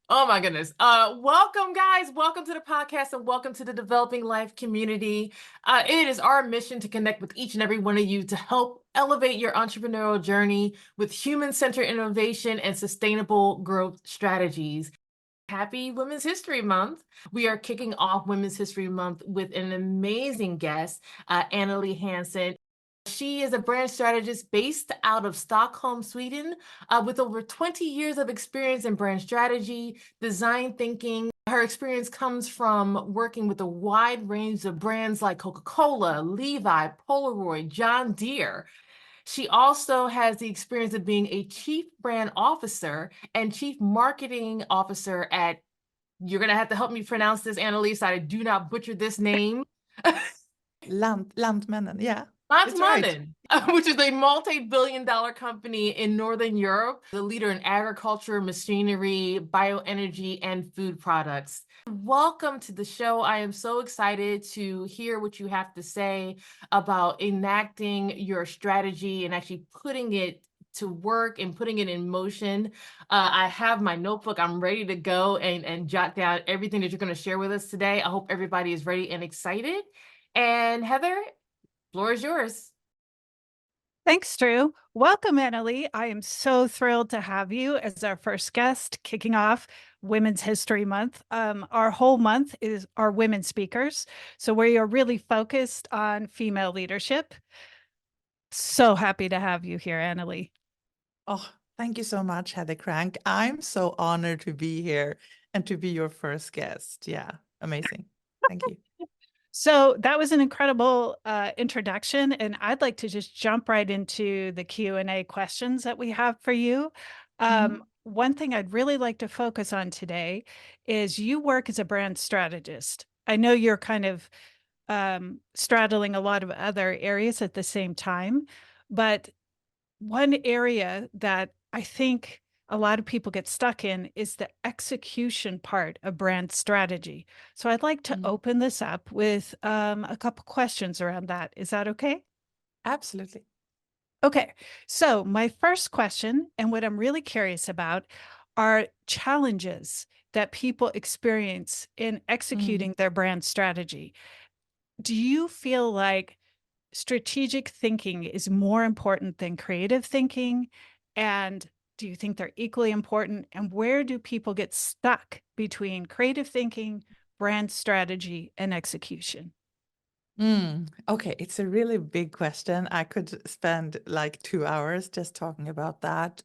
Oh my goodness. Welcome, guys. Welcome to the podcast and welcome to the Developing Life community. It is our mission to connect with each and every one of you to help elevate your entrepreneurial journey with human-centered innovation and sustainable growth strategies. Happy Women's History Month. We are kicking off Women's History Month with an amazing guest, Anneli Hansson. She is a brand strategist based out of Stockholm, Sweden, with over 20 years of experience in brand strategy, design thinking. Her experience comes from working with a wide range of brands like Coca-Cola, Levi, Polaroid, John Deere. She also has the experience of being a chief brand officer and chief marketing officer at, you're going to have to help me pronounce this, Annalise, I do not butcher this name. Lantmännen, yeah, it's right. Mannen, which is a multi-billion-dollar company in Northern Europe, the leader in agriculture, machinery, bioenergy, and food products. Welcome to the show. I am so excited to hear what you have to say about enacting your strategy and actually putting it to work and putting it in motion. I have my notebook. I'm ready to go and jot down everything that you're going to share with us today. I hope everybody is ready and excited. And Heather, floor is yours. Thanks, Drew. Welcome, Anneli. I am so thrilled to have you as our first guest, kicking off Women's History Month. Our whole month is our women speakers. So we are really focused on female leadership. So happy to have you here, Anneli. Oh, thank you so much, Heather Crank. I'm so honored to be here and to be your first guest. Yeah, amazing. Thank you. So that was an incredible introduction, and I'd like to just jump right into the Q&A questions that we have for you. One thing I'd really like to focus on today is you work as a brand strategist. I know you're kind of straddling a lot of other areas at the same time, but one area that I think a lot of people get stuck in is the execution part of brand strategy. So I'd like to open this up with a couple questions around that. Is that okay? Absolutely. Okay. So my first question, and what I'm really curious about, are challenges that people experience in executing their brand strategy. Do you feel like strategic thinking is more important than creative thinking? And do you think they're equally important? And where do people get stuck between creative thinking, brand strategy, and execution? Okay, it's a really big question. I could spend like 2 hours just talking about that.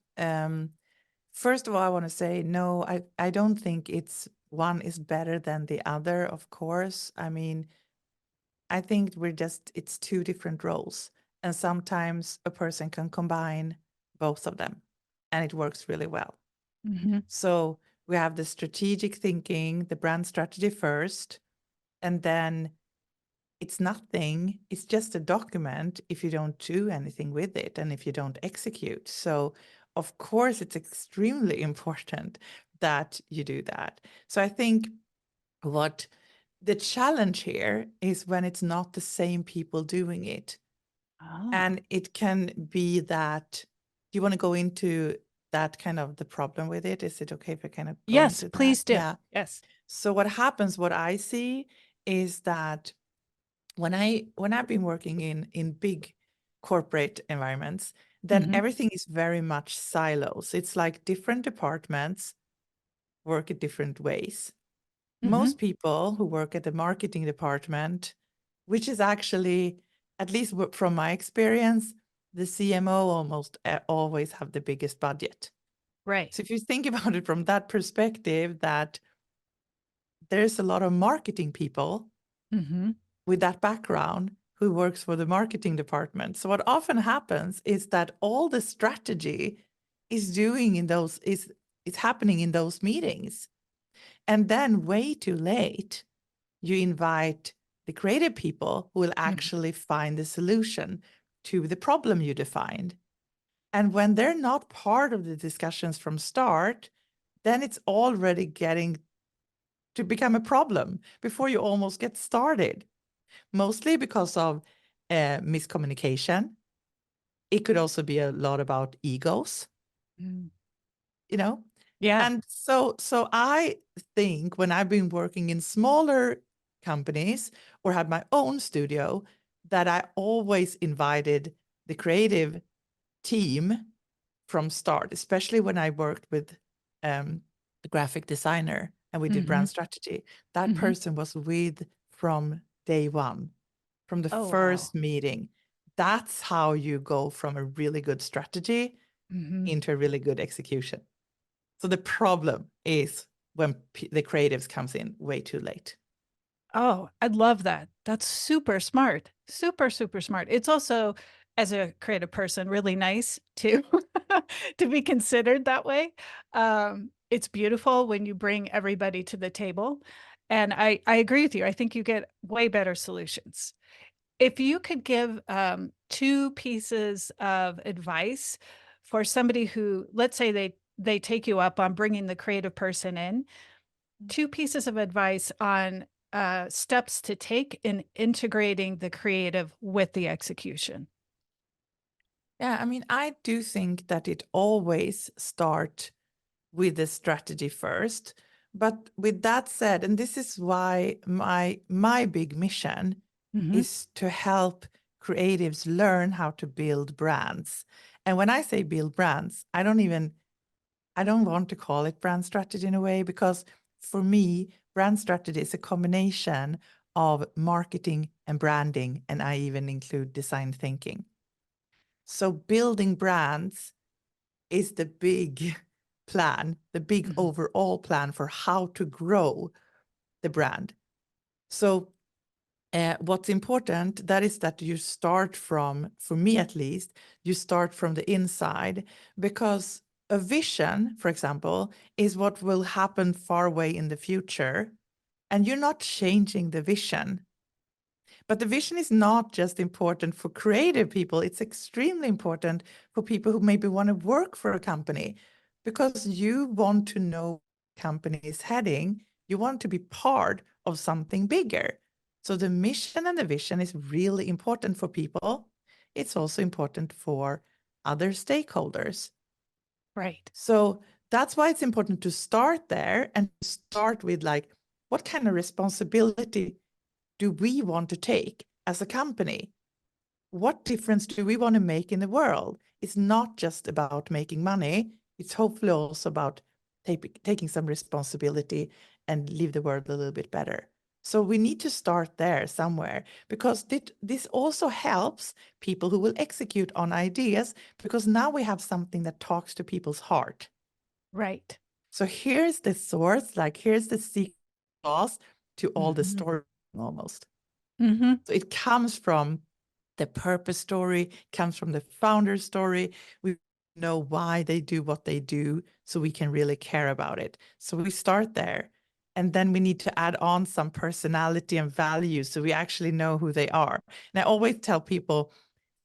First of all, I want to say, no, I don't think it's one is better than the other, of course. I mean, I think it's two different roles. And sometimes a person can combine both of them and it works really well. So we have the strategic thinking, the brand strategy first, and then it's nothing. It's just a document if you don't do anything with it and if you don't execute. So, of course, it's extremely important that you do that. So, I think what the challenge here is when it's not the same people doing it. And it can be that, do you want to go into that kind of the problem with it? Is it okay if I kind of go Yes, into that? please do. Yeah. Yes. So what happens, what I see is that when I've been working in big corporate environments, then everything is very much silos. It's like different departments work in different ways. Most people who work at the marketing department, which is actually, at least from my experience, the CMO almost always have the biggest budget. Right. So if you think about it from that perspective, that there's a lot of marketing people with that background who works for the marketing department. So what often happens is that all the strategy is happening in those meetings. And then way too late, you invite the creative people who will actually find the solution to the problem you defined. And when they're not part of the discussions from start, then it's already getting to become a problem before you almost get started, mostly because of miscommunication. It could also be a lot about egos, you know, Yeah. And so I think when I've been working in smaller companies or had my own studio, that I always invited the creative team from start, especially when I worked with the graphic designer and we did Hmm. brand strategy. That Hmm. person was with from day one, from the Oh, wow. first meeting. That's how you go from a really good strategy Hmm. into a really good execution. So the problem is when the creatives comes in way too late. Oh, I love that. That's super smart. Super, super smart. It's also, as a creative person, really nice to to be considered that way. It's beautiful when you bring everybody to the table. And I agree with you. I think you get way better solutions. If you could give two pieces of advice for somebody who, let's say they take you up on bringing the creative person in, two pieces of advice on steps to take in integrating the creative with the execution. Yeah, I mean, I do think that it always start with the strategy first. But with that said, and this is why my big mission Hmm. is to help creatives learn how to build brands. And when I say build brands, I don't want to call it brand strategy in a way, because for me, brand strategy is a combination of marketing and branding, and I even include design thinking. So building brands is the big plan, the big Hmm. overall plan for how to grow the brand. So what's important, that is that you start from, for me at least, you start from the inside, because a vision, for example, is what will happen far away in the future, and you're not changing the vision. But the vision is not just important for creative people, it's extremely important for people who maybe want to work for a company, because you want to know where the company is heading. You want to be part of something bigger. So the mission and the vision is really important for people. It's also important for other stakeholders. Right. So that's why it's important to start there and start with, like, what kind of responsibility do we want to take as a company? What difference do we want to make in the world? It's not just about making money. It's hopefully also about taking some responsibility and leave the world a little bit better. So we need to start there somewhere, because this also helps people who will execute on ideas, because now we have something that talks to people's heart. Right. So here's the source, like here's the secret sauce to all the Hmm. story almost. Hmm. So it comes from the purpose story, comes from the founder story. We know why they do what they do, so we can really care about it. So we start there. And then we need to add on some personality and values, so we actually know who they are. And I always tell people,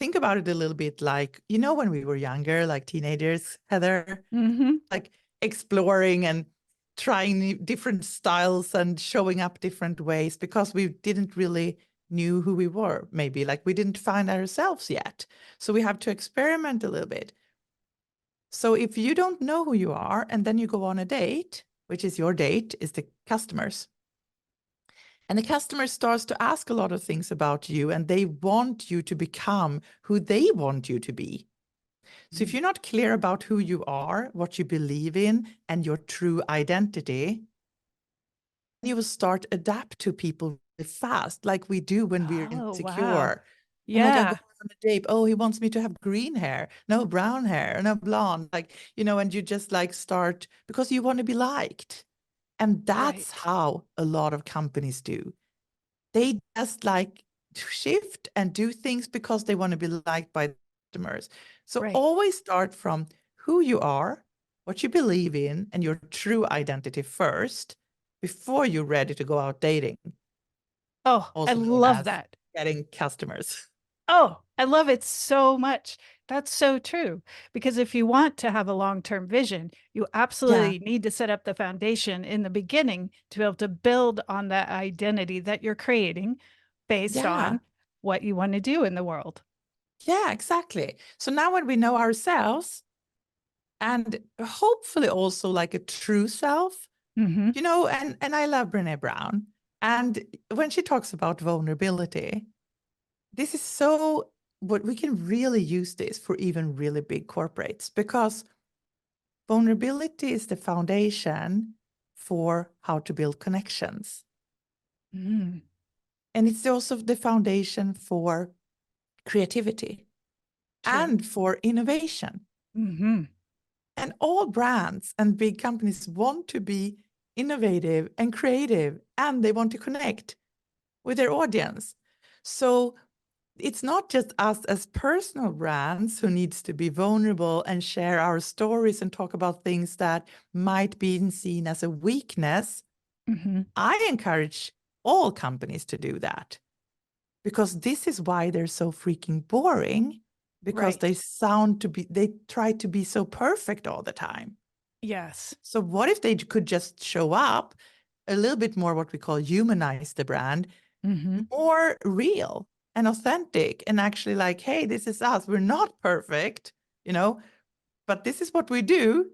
think about it a little bit like, when we were younger, like teenagers, Heather, Hmm. like exploring and trying different styles and showing up different ways, because we didn't really knew who we were, maybe like we didn't find ourselves yet. So we have to experiment a little bit. So if you don't know who you are and then you go on a date, which is your date, is the customers. And the customer starts to ask a lot of things about you, and they want you to become who they want you to be. So if you're not clear about who you are, what you believe in, and your true identity, you will start adapt to people really fast, like we do when we're Oh, wow. insecure. And like I go Yeah. on a date, oh, he wants me to have green hair, no brown hair, no blonde, like, and you just like start because you want to be liked. And that's Right. how a lot of companies do. They just like shift and do things because they want to be liked by customers. So Right. always start from who you are, what you believe in, and your true identity first before you're ready to go out dating, Oh, I also known love as that. getting customers. Oh, I love it so much. That's so true. Because if you want to have a long-term vision, you Yeah, absolutely need to set up the foundation in the beginning to be able to build on that identity that you're creating based yeah, on what you want to do in the world. yeah, exactly. So now when we know ourselves, and hopefully also like a true self, Mm-hmm. you know, and I love Brené Brown. And when she talks about vulnerability, this is so what we can really use this for even really big corporates, because vulnerability is the foundation for how to build connections. Mm. And it's also the foundation for creativity True. and for innovation. Mm-hmm. And all brands and big companies want to be innovative and creative, and they want to connect with their audience. So it's not just us as personal brands who needs to be vulnerable and share our stories and talk about things that might be seen as a weakness. Mm-hmm. I encourage all companies to do that, because this is why they're so freaking boring, because Right. they try to be so perfect all the time. Yes. So what if they could just show up a little bit more, what we call humanize the brand, Mm-hmm. more real and authentic, and actually like, hey, this is us. We're not perfect, you know, but this is what we do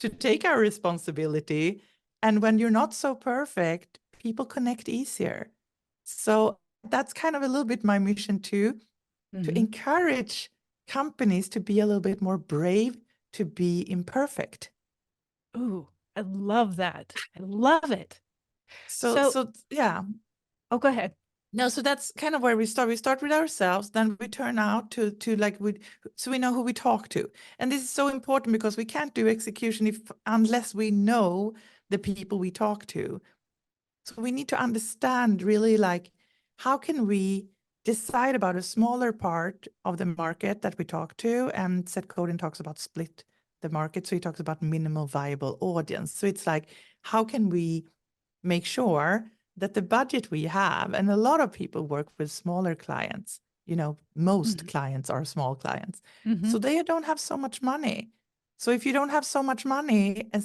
to take our responsibility. And when you're not so perfect, people connect easier. So that's kind of a little bit my mission too, to Mm-hmm. encourage companies to be a little bit more brave, to be imperfect. Ooh, I love that. I love it. So, So, so yeah. oh, go ahead. No, so that's kind of where we start. We start with ourselves, then we turn out to like so we know who we talk to. And this is so important, because we can't do execution unless we know the people we talk to. So we need to understand really like, how can we decide about a smaller part of the market that we talk to? And Seth Godin talks about split the market. So he talks about minimal viable audience. So it's like, how can we make sure that the budget we have, and a lot of people work with smaller clients, you know, most Mm-hmm. clients are small clients, Mm-hmm. so they don't have so much money. So if you don't have so much money and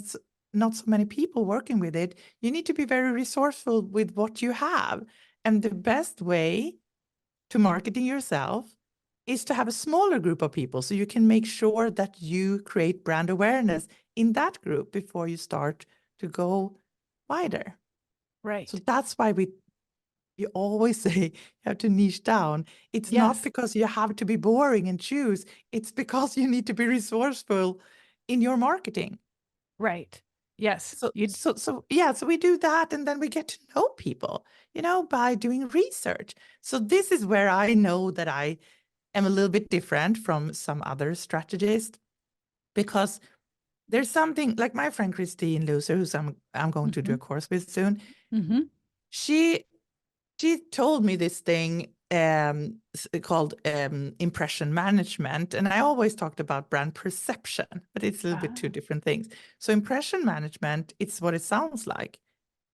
not so many people working with it, you need to be very resourceful with what you have. And the best way to marketing yourself is to have a smaller group of people, so you can make sure that you create brand awareness in that group before you start to go wider. So Right. that's why you always say you have to niche down. It's not Yes. because you have to be boring and choose. It's because you need to be resourceful in your marketing. Right. Yes. So we do that, and then we get to know people, you know, by doing research. So this is where I know that I am a little bit different from some other strategists, because there's something like my friend Christine Loser, who's I'm going to do a course with soon. Mm-hmm. She told me this thing called impression management. And I always talked about brand perception, but it's a little bit two different things. So impression management, it's what it sounds like.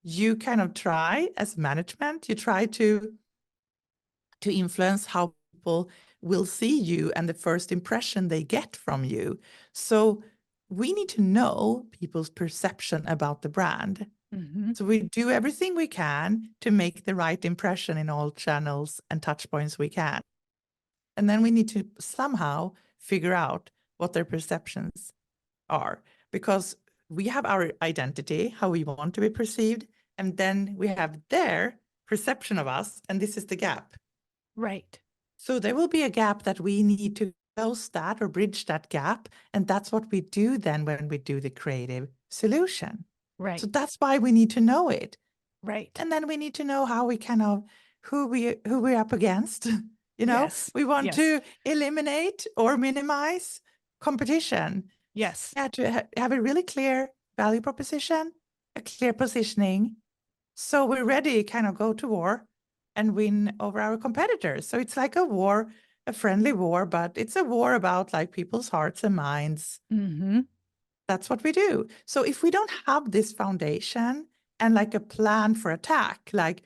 You kind of try as management, you try to influence how people will see you and the first impression they get from you. So we need to know people's perception about the brand. Mm-hmm. So we do everything we can to make the right impression in all channels and touch points we can. And then we need to somehow figure out what their perceptions are, because we have our identity, how we want to be perceived, and then we have their perception of us, and this is the gap. Right. So there will be a gap that we need to close that or bridge that gap, and that's what we do then when we do the creative solution. Right. So that's why we need to know it. Right. And then we need to know how we kind of who we're up against. You know, Yes. we want Yes. to eliminate or minimize competition. Yes. Yeah, to have a really clear value proposition, a clear positioning, so we're ready kind of go to war and win over our competitors. So it's like a war, a friendly war, but it's a war about like people's hearts and minds. Mm-hmm. That's what we do. So if we don't have this foundation and like a plan for attack, like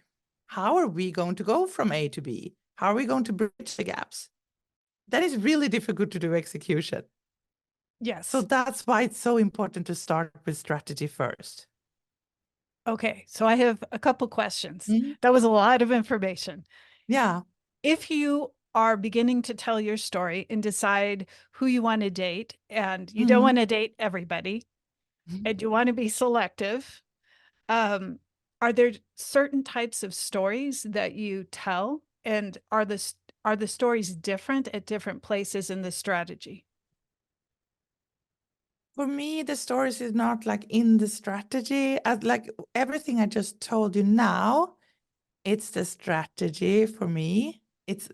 how are we going to go from A to B? How are we going to bridge the gaps? That is really difficult to do execution. Yes. So that's why it's so important to start with strategy first. Okay. So I have a couple questions. Mhm. That was a lot of information. Yeah. If you are beginning to tell your story and decide who you want to date, and you don't Mhm. want to date everybody, and you want to be selective, um, are there certain types of stories that you tell, and are the stories different at different places in the strategy? For me, the stories is not like in the strategy. As like everything I just told you now, it's the strategy for me. It's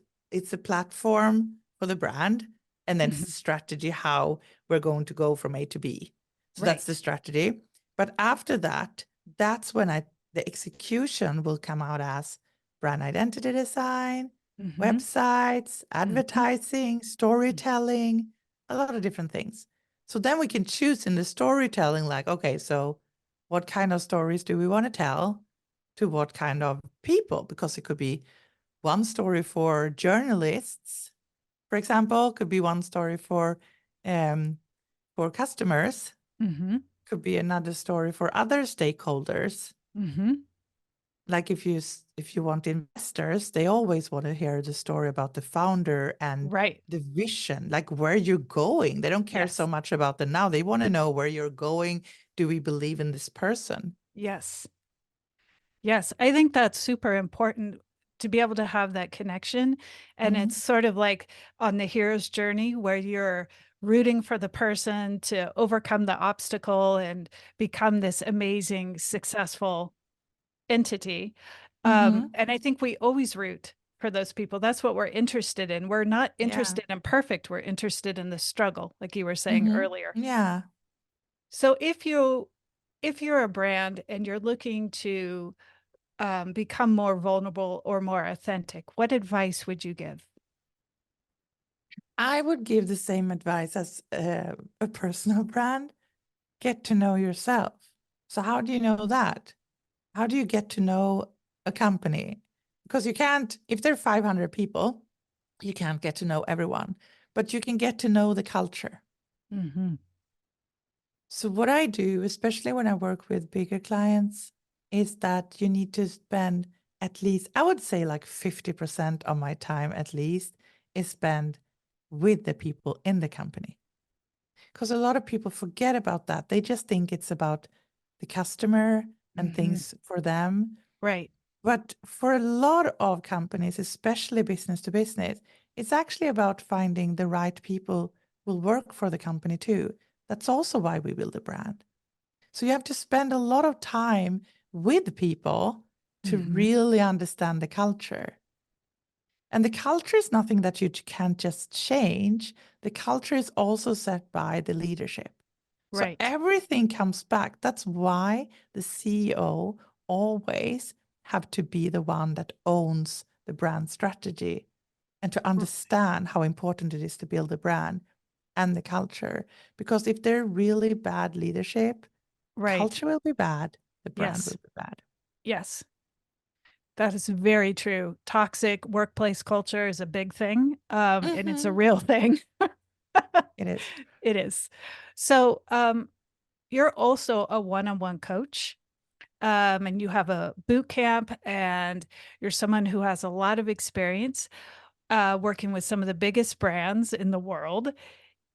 a platform for the brand, and then it's the Mhm. strategy how we're going to go from A to B. So that's the Right. strategy. But after that, that's when the execution will come out as brand identity design, Mhm. websites, Mhm. advertising, storytelling, a lot of different things. So then we can choose in the storytelling, like, okay, so what kind of stories do we want to tell to what kind of people? Because it could be one story for journalists, for example, could be one story for customers, Mhm. could be another story for other stakeholders. Mhm. Like if you want investors, they always want to hear the story about the founder and Right. the vision, like where you're going. They don't care so Yes. much about the now. They want to know where you're going. Do we believe in this person? Yes. Yes. I think that's super important to be able to have that connection. And Mhm. it's sort of like on the hero's journey where you're rooting for the person to overcome the obstacle and become this amazing, successful entity. Mhm. And I think we always root for those people. That's what we're interested in. We're not Yeah. interested in perfect. We're interested in the struggle, like you were saying Mhm. earlier. Yeah. So if you're a brand and you're looking to become more vulnerable or more authentic, what advice would you give? I would give the same advice as a personal brand. Get to know yourself. So, how do you know that? How do you get to know a company? Because you can't, if there are 500 people, you can't get to know everyone, but you can get to know the culture. Mm-hmm. So, what I do, especially when I work with bigger clients, is that you need to spend at least, I would say like 50% of my time at least is spent with the people in the company. Because a lot of people forget about that. They just think it's about the customer and Mm-hmm. things for them. Right. But for a lot of companies, especially business to business, it's actually about finding the right people who will work for the company too. That's also why we build a brand. So you have to spend a lot of time with people to Mm-hmm. really understand the culture. And the culture is nothing that you can't just change. The culture is also set by the leadership. So Right. everything comes back. That's why the CEO always have to be the one that owns the brand strategy and to R- understand how important it is to build a brand and the culture. Because if they're really bad leadership, Right. culture will be bad, the brand Yes. will be bad. Yes. That is very true. Toxic workplace culture is a big thing, and it's a Hmm. real thing. It is. It is. So, you're also a one-on-one coach, and you have a boot camp, and you're someone who has a lot of experience working with some of the biggest brands in the world.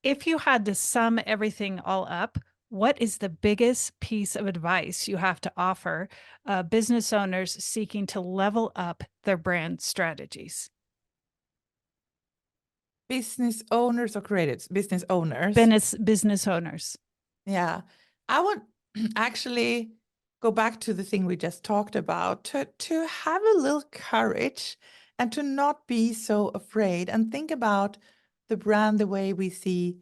If you had to sum everything all up, what is the biggest piece of advice you have to offer business owners seeking to level up their brand strategies? Business owners or creatives? Business owners. Business owners. Yeah. I would actually go back to the thing we just talked about to have a little courage and to not be so afraid and think about the brand the way we see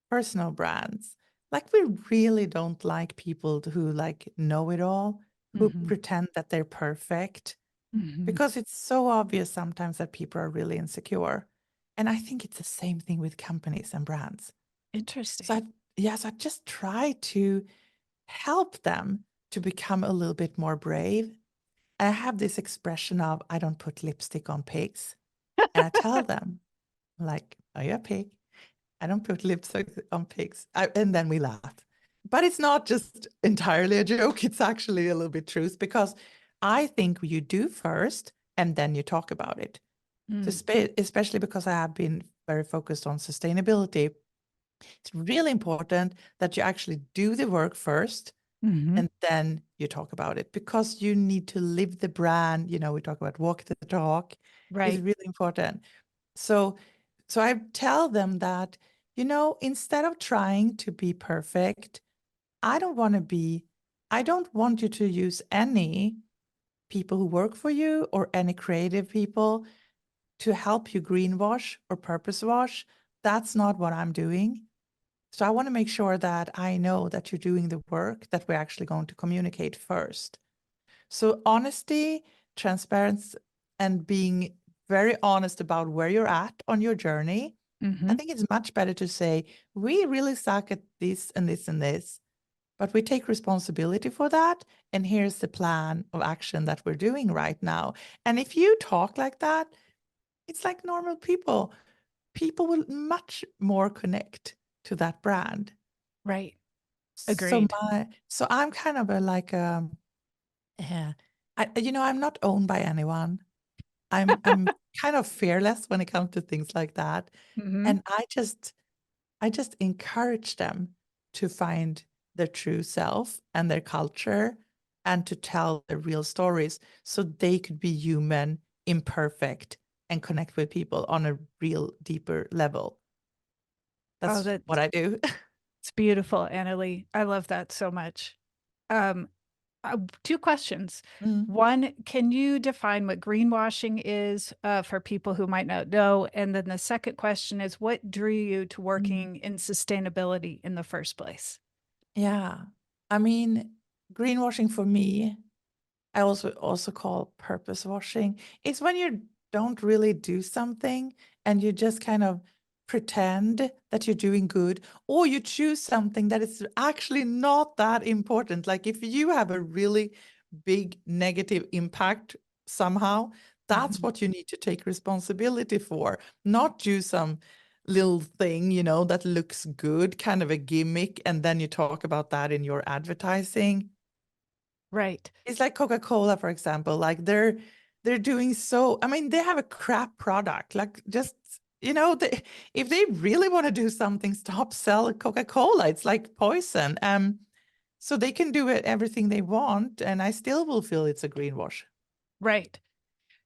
personal brands. Like we really don't like people who like know it all, who Hmm. pretend that they're perfect, Hmm. because it's so obvious sometimes that people are really insecure. And I think it's the same thing with companies and brands. So Interesting. yes, I just try to help them to become a little bit more brave. I have this expression of I don't put lipstick on pigs. And I tell them, like, are you a pig? I don't put lipstick on pigs. And then we laugh. But it's not just entirely a joke. It's actually a little bit truth because I think you do first and then you talk about it. Especially because I have been very focused on sustainability. It's really important that you actually do the work first Mm-hmm. and then you talk about it, because you need to live the brand. We talk about walk the talk. It's Right. really important. So I tell them that, instead of trying to be perfect, I don't want you to use any people who work for you or any creative people to help you greenwash or purpose wash. That's not what I'm doing. So I want to make sure that I know that you're doing the work that we're actually going to communicate first. So honesty, transparency, and being very honest about where you're at on your journey. I Mm-hmm. think it's much better to say, we really suck at this and this and this, but we take responsibility for that. And here's the plan of action that we're doing right now. And if you talk like that, it's like normal people. People will much more connect to that brand. Right. So Agreed. I'm kind of yeah, I'm not owned by anyone. I'm kind of fearless when it comes to things like that. Mm-hmm. And I just encourage them to find their true self and their culture and to tell their real stories so they could be human, imperfect, and connect with people on a real deeper level. Oh, That's what that's I do. it's beautiful, Anneli. I love that so much. Um, Two questions. Mm, One, can you define what greenwashing is for people who might not know? And then the second question is, what drew you to mm. working in sustainability in the first place? Yeah. I mean, greenwashing for me, I also call purpose washing. It's when you don't really do something and you just kind of pretend that you're doing good, or you choose something that is actually not that important. Like if you have a really big negative impact somehow, that's Mhm. what you need to take responsibility for, not do some little thing, that looks good, kind of a gimmick, and then you talk about that in your advertising. Right. It's like Coca-Cola, for example, like they're doing so, I mean, they have a crap product. Like just, if they really want to do something, stop selling Coca-Cola. It's like poison. So they can do it everything they want, and I still will feel it's a greenwash. Right.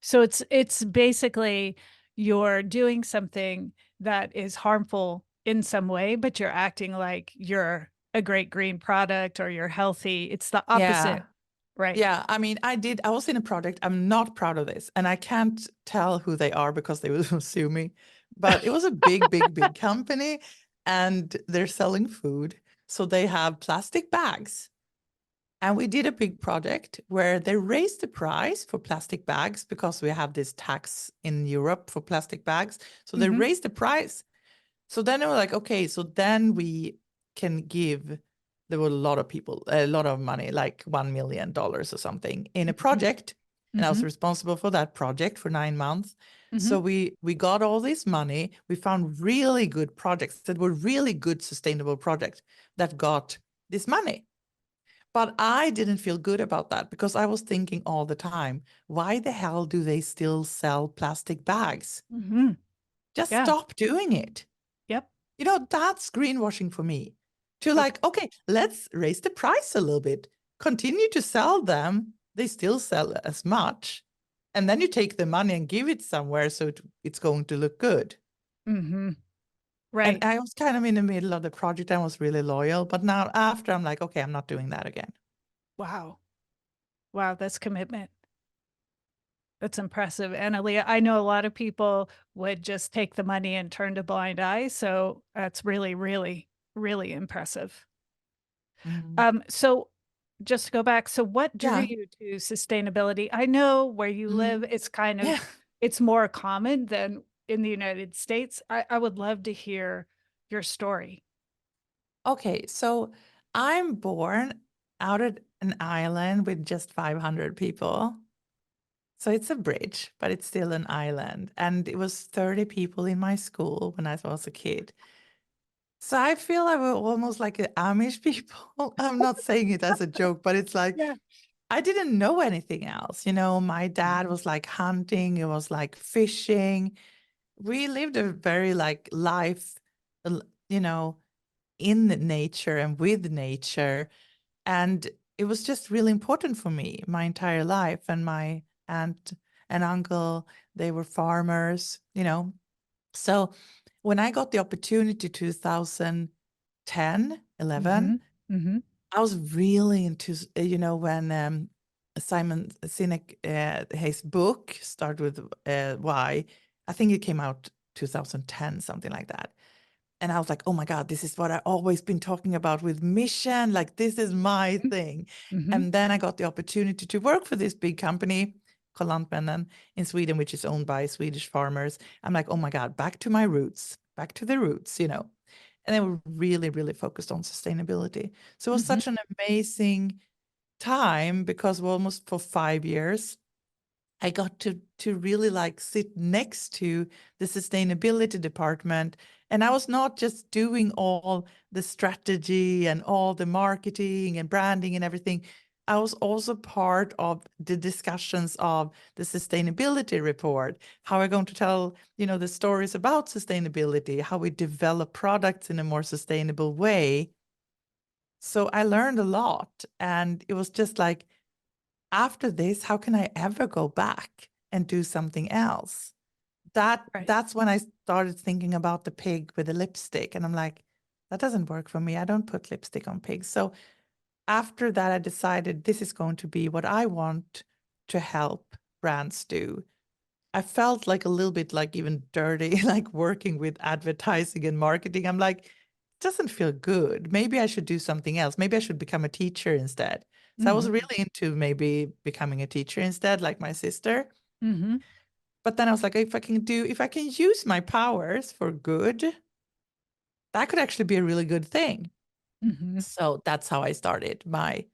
So it's basically you're doing something that is harmful in some way, but you're acting like you're a great green product or you're healthy. It's the Yeah. opposite. Right. Yeah, I mean, I was in a project. I'm not proud of this, and I can't tell who they are because they will sue me. But it was a big, big, big company, and they're selling food. So they have plastic bags. And we did a big project where they raised the price for plastic bags because we have this tax in Europe for plastic bags. So they Hmm. raised the price. So then they were like, okay, so then we can give, there were a lot of people, a lot of money, like $1 million or something in a project. And I was Hmm. responsible for that project for 9 months. Hmm. So we got all this money. We found really good projects that were really good, sustainable projects that got this money. But I didn't feel good about that because I was thinking all the time, why the hell do they still sell plastic bags? Hmm. Just Yeah. stop doing it. Yep. That's greenwashing for me. To Okay. like, okay, let's raise the price a little bit, continue to sell them. They still sell as much. And then you take the money and give it somewhere so it's going to look good. Hmm. And Right. I was kind of in the middle of the project. I was really loyal. But now after, I'm like, okay, I'm not doing that again. Wow. Wow. That's commitment. That's impressive. Annalia, I know a lot of people would just take the money and turn a blind eye. So that's really, really, really impressive. Mhm. So just to go back, so what drew Yeah. you to sustainability? I know where you live, Mhm. it's kind of Yeah. it's more common than in the United States. I would love to hear your story. Okay. So I'm born out at an island with just 500 people. So it's a bridge, but it's still an island. And it was 30 people in my school when I was a kid. So I feel I was almost like the Amish people. I'm not saying it as a joke, but it's like Yeah. I didn't know anything else. My dad was like hunting, it was like fishing. We lived a very like life, you know, in nature and with nature. And it was just really important for me my entire life. And my aunt and uncle, they were farmers. So when I got the opportunity 2010, 11, Mm-hmm. I was really into, when Simon Sinek, his book, Start With Why, I think it came out 2010, something like that. And I was like, oh my God, this is what I've always been talking about with mission. Like, this is my thing. Mm-hmm. And then I got the opportunity to work for this big company called Lantmännen in Sweden, which is owned by Swedish farmers. I'm like, oh my God, back to my roots, back to the roots. And they were really, really focused on sustainability. So it was Mm-hmm. such an amazing time because almost for 5 years, I got to really like sit next to the sustainability department. And I was not just doing all the strategy and all the marketing and branding and everything. I was also part of the discussions of the sustainability report, how we're going to tell, the stories about sustainability, how we develop products in a more sustainable way. So I learned a lot. And it was just like, after this, how can I ever go back and do something else? Right. That's when I started thinking about the pig with the lipstick. And I'm like, that doesn't work for me. I don't put lipstick on pigs. So after that, I decided this is going to be what I want to help brands do. I felt like a little bit like even dirty, like working with advertising and marketing. I'm like, it doesn't feel good. Maybe I should do something else. Maybe I should become a teacher instead. So I was Mm-hmm. really into maybe becoming a teacher instead, like my sister. Mm-hmm. But then I was like, if I can use my powers for good, that could actually be a really good thing. Mm-hmm. So that's how I started my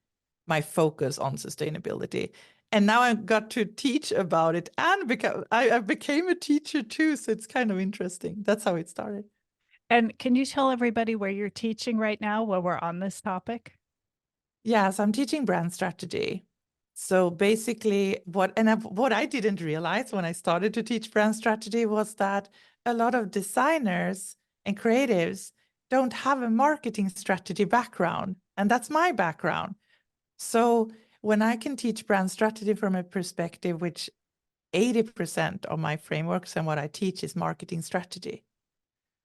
focus on sustainability. And now I got to teach about it and I became a teacher too. So it's kind of interesting. That's how it started. And can you tell everybody where you're teaching right now while we're on this topic? Yes, I'm teaching brand strategy. So basically, what I didn't realize when I started to teach brand strategy was that a lot of designers and creatives don't have a marketing strategy background. And that's my background. So when I can teach brand strategy from a perspective, which 80% of my frameworks and what I teach is marketing strategy.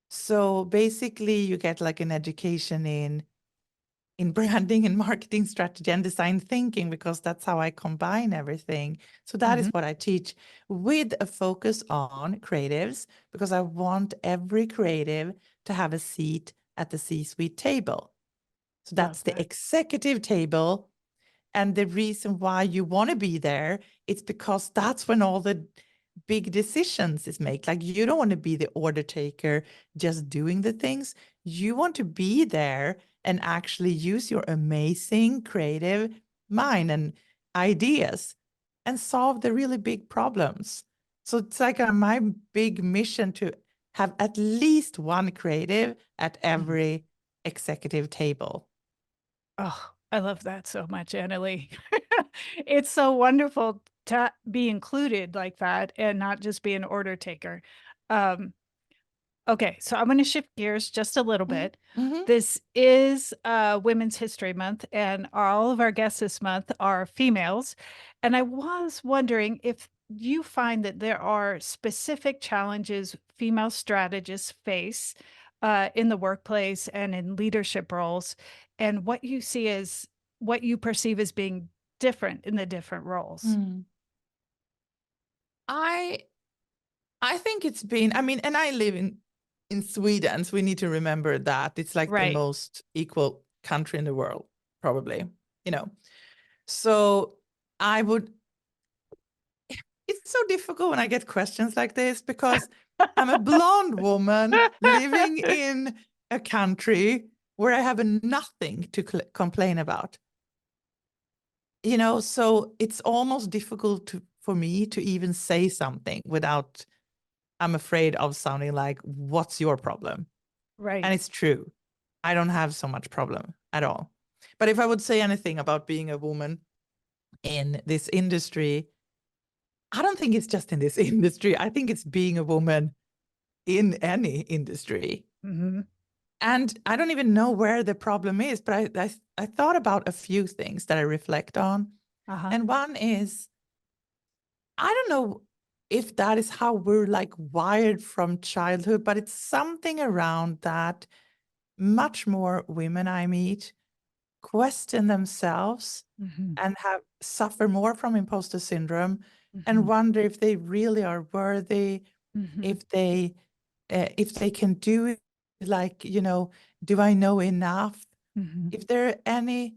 So basically, you get like an education in branding and marketing strategy and design thinking, because that's how I combine everything. So that is Mm-hmm. what I teach, with a focus on creatives, because I want every creative to have a seat at the C-suite table. So Love that's the that. executive table. And the reason why you want to be there, it's because that's when all the big decisions is made. Like, you don't want to be the order taker just doing the things. You want to be there and actually use your amazing creative mind and ideas and solve the really big problems. So it's like my big mission to have at least one creative at every executive table. Oh, I love that so much, Anneli. It's so wonderful to be included like that and not just be an order taker. Um, okay, so I'm going to shift gears just a little Mhm, bit. mhm. This is Women's History Month, and all of our guests this month are females. And I was wondering if you find that there are specific challenges female strategists face in the workplace and in leadership roles, and what you perceive as being different in the different roles. Mm. I I think it's been, I mean, and I live in Sweden, so we need to remember that it's like the Right. most equal country in the world, probably, you know. So I would, it's so difficult when I get questions like this, because I'm a blonde woman living in a country where I have nothing to complain about. So it's almost difficult for me to even say something without, I'm afraid of sounding like, what's your problem? And Right. it's true. I don't have so much problem at all. But if I would say anything about being a woman in this industry. I don't think it's just in this industry. I think it's being a woman in any industry. Mhm. And I don't even know where the problem is, but I thought about a few things that I reflect on. Uh-huh. And one is, I don't know if that is how we're like wired from childhood, but it's something around that much more women I meet question themselves Mhm. and have suffer more from imposter syndrome and Mhm. wonder if they really are worthy, Mhm. if they can do it, like, do I know enough? Mhm. If there are any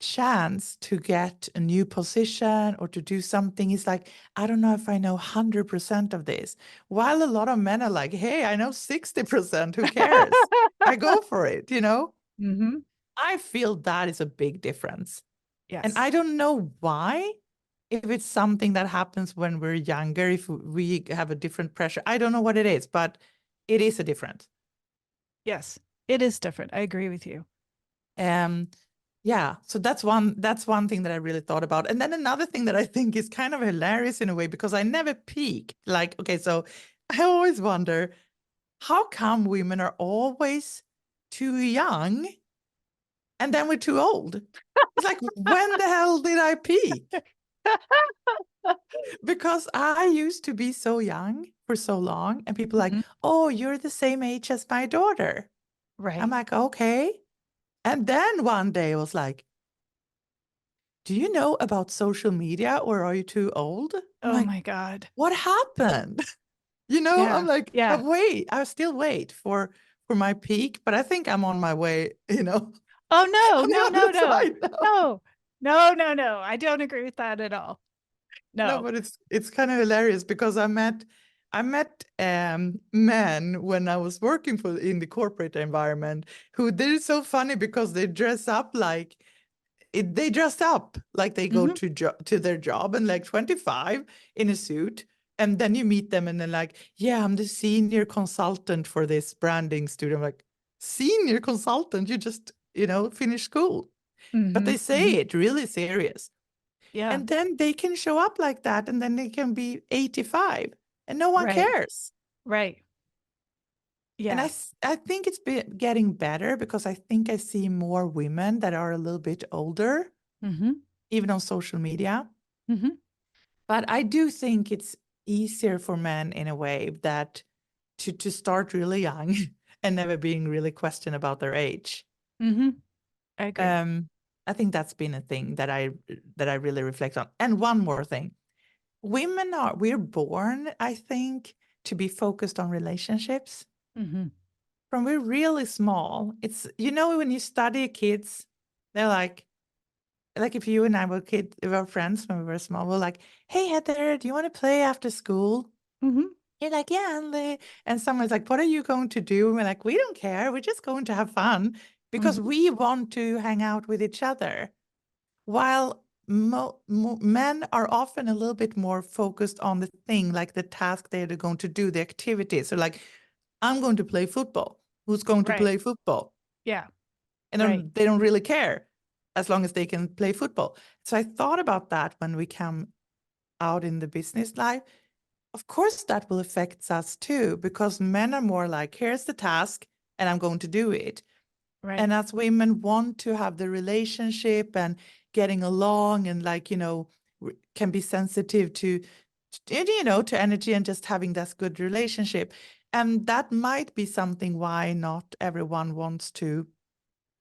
chance to get a new position or to do something, is like, I don't know if I know 100% of this. While a lot of men are like, hey, I know 60%, who cares? I go for it, Mhm. I feel that is a big difference. And Yes. I don't know why, if it's something that happens when we're younger, if we have a different pressure. I don't know what it is, but it is a difference. Yes. It is different. I agree with you. Um, yeah, so that's one thing that I really thought about. And then another thing that I think is kind of hilarious in a way, because I never peak. Like, okay, so I always wonder, how come women are always too young and then we're too old? It's like, when the hell did I peak? Because I used to be so young for so long, and people like, Mhm. oh, you're the same age as my daughter. I'm Right. like, okay. And then one day I was like, do you know about social media, or are you too old? I'm Oh like, my God. what happened? I'm Yeah. like, Yeah. but wait, I still wait for my peak, but I think I'm on my way, Oh no, on the no, no, other no. side now. No. No, no, no. I don't agree with that at all. No, No. but it's kind of hilarious because I met men when I was working in the corporate environment, who they're so funny because they dress up like they dress up like they go Mhm. to their job, and like 25 in a suit. And then you meet them and they're like, yeah, I'm the senior consultant for this branding studio. I'm like, senior consultant? You just, finished school. But they Mhm. say Mhm. it really serious. Yeah. And then they can show up like that, and then they can be 85 and no one Right. cares. Right. And Yeah. I think it's been getting better, because I think I see more women that are a little bit older, Mhm. even on social media. Mhm. But I do think it's easier for men in a way that to start really young and never being really questioned about their age. Mhm. I agree. Um, I think that's been a thing that I really reflect on. And one more thing. We're born, I think, to be focused on relationships. Mhm. From we're really small, it's, when you study kids, they're like if you and I were we were friends when we were small, we're like, hey, Heather, do you want to play after school? Mhm. You're like, yeah, and someone's like, what are you going to do? And we're like, we don't care. We're just going to have fun because Mhm. we want to hang out with each other. While men are often a little bit more focused on the thing, like the task they're going to do, the activity. So like, I'm going to play football. Who's going to Right. play football? Yeah. And Right. then they don't really care as long as they can play football. So I thought about that when we come out in the business life. Of course, that will affect us too, because men are more like, here's the task and I'm going to do it. Right. And as women want to have the relationship and getting along, and like, can be sensitive to energy and just having this good relationship. And that might be something why not everyone wants to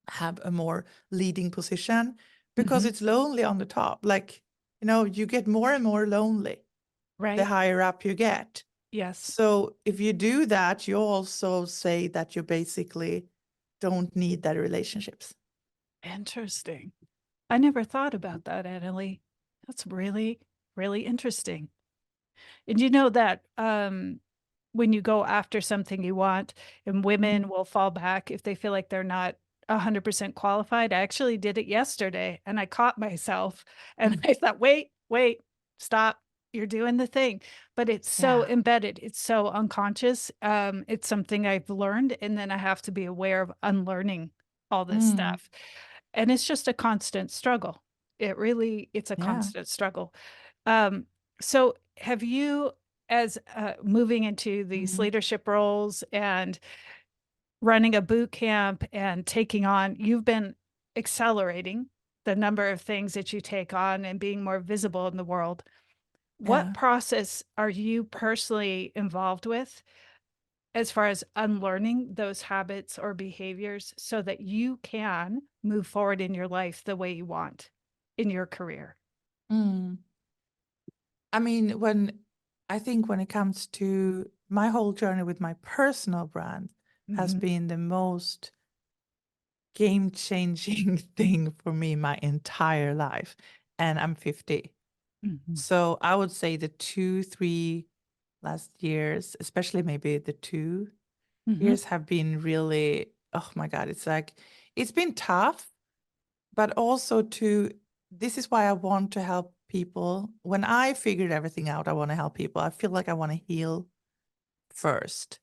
have a more leading position, because Mhm. it's lonely on the top. Like, you get more and more lonely the Right. higher up you get. Yes. So if you do that, you also say that you basically don't need that relationships. Interesting. I never thought about that, Anneli. That's really, really interesting. And you know that when you go after something you want, and Mhm. women will fall back if they feel like they're not 100% qualified. I actually did it yesterday and I caught myself and I thought, wait, wait, stop. You're doing the thing. But it's so Yeah. embedded. It's so unconscious. It's something I've learned. And then I have to be aware of unlearning all this Mm. stuff. And it's just a constant struggle. It's a Yeah. constant struggle. So have you, as moving into these Mhm. leadership roles and running a boot camp and taking on, you've been accelerating the number of things that you take on and being more visible in the world. What Yeah. process are you personally involved with as far as unlearning those habits or behaviors so that you can move forward in your life the way you want in your career? Mm. I mean, I think when it comes to my whole journey with my personal brand has Mhm, been the most game-changing thing for me my entire life. And I'm 50. mhm, So I would say the 2, 3 last years, especially maybe the 2 mhm, years have been really, oh my God, it's like, it's been tough, but also this is why I want to help people. When I figured everything out, I want to help people. I feel like I want to heal first.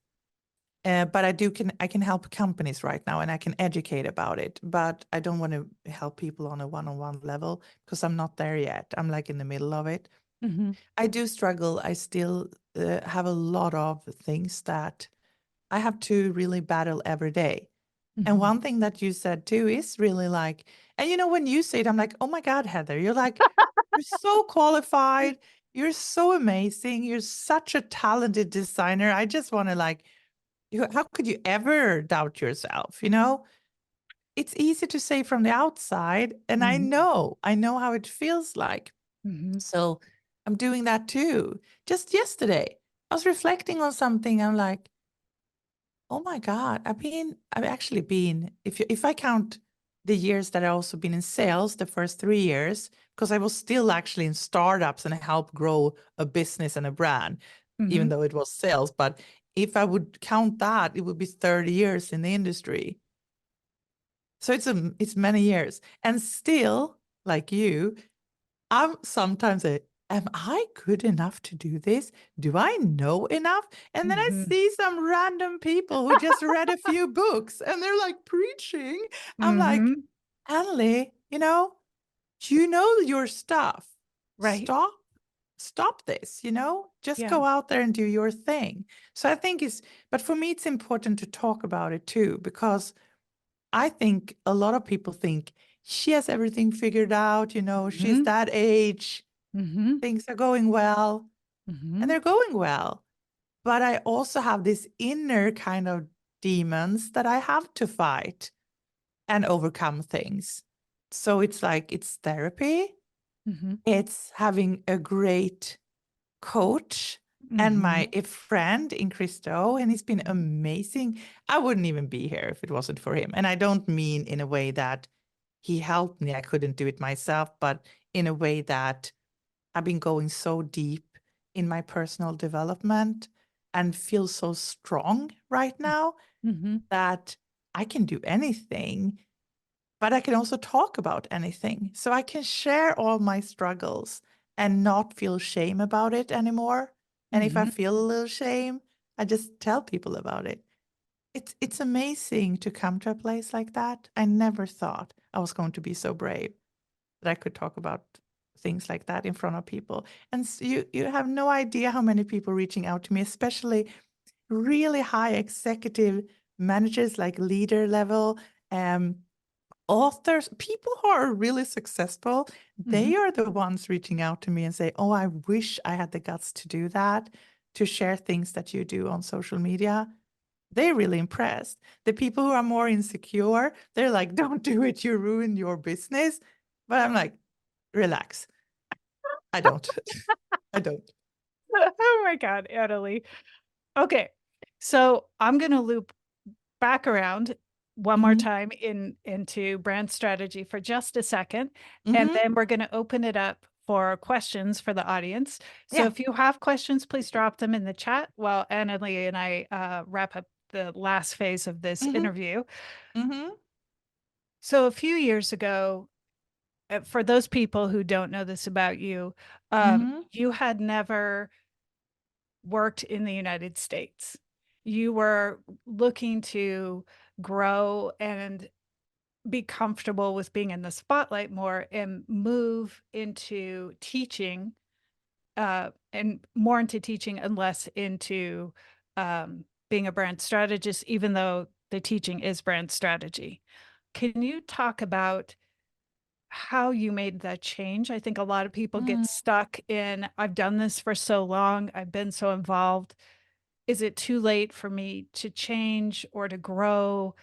But I can help companies right now and I can educate about it. But I don't want to help people on a one-on-one level because I'm not there yet. I'm like in the middle of it. mhm, I do struggle. I still have a lot of things that I have to really battle every day. And mhm. one thing that you said too is really like, and you know, when you say it, I'm like, oh my God, Heather, you're so qualified. You're so amazing. You're such a talented designer. I just want to like, how could you ever doubt yourself? You know, it's easy to say from the outside. And Mhm, I know how it feels like. mhm, So I'm doing that too. Just yesterday, I was reflecting on something. I'm like, oh my God, I've actually been, if I count the years that I also been in sales, the first 3 years, because I was still actually in startups and I helped grow a business and a brand, even mhm, though it was sales. But if I would count that, it would be 30 years in the industry. So it's many years. And still, like you, I'm sometimes am I good enough to do this? Do I know enough? And then I mhm, see some random people who just read a few books and they're like preaching. I'm like, mhm. Anneli, you know your stuff. Right. Stop, stop this, just Yeah. go out there and do your thing. So I think but for me, it's important to talk about it too, because I think a lot of people think she has everything figured out, she's Mhm, that age, mhm, things are going well, and mhm, they're going well. But I also have this inner kind of demons that I have to fight and overcome things. So it's like it's therapy, mhm, it's having a great coach and mhm, my a friend in Christo, and he's been amazing. I wouldn't even be here if it wasn't for him. And I don't mean in a way that he helped me, I couldn't do it myself, but in a way that I've been going so deep in my personal development and feel so strong right now mhm, that I can do anything, but I can also talk about anything. So I can share all my struggles and not feel shame about it anymore. And if I mhm, feel a little shame, I just tell people about it. It's amazing to come to a place like that. I never thought I was going to be so brave that I could talk about things like that in front of people. And you have no idea how many people reaching out to me, especially really high executive managers, like leader level, um, authors, people who are really successful. mhm, They are the ones reaching out to me and say, "Oh, I wish I had the guts to do that, to share things that you do on social media." They're really impressed. The people who are more insecure, they're like, "Don't do it, you ruin your business." But I'm like, relax. I don't. I don't. Oh my God, Anneli. Okay. So I'm going to loop back around one more Mhm. time into brand strategy for just a second, and Mhm. then we're going to open it up for questions for the audience. So Yeah. if you have questions, please drop them in the chat while Anneli and I wrap up the last phase of this Mhm. interview. Mhm. So a few years ago, for those people who don't know this about you, Mhm. you had never worked in the United States. You were looking to grow and be comfortable with being in the spotlight more and move into teaching, and more into teaching and less into being a brand strategist, even though the teaching is brand strategy. Can you talk about how you made that change? I think a lot of people get stuck in, I've done this for so long, I've been so involved. Is it too late for me to change or to grow?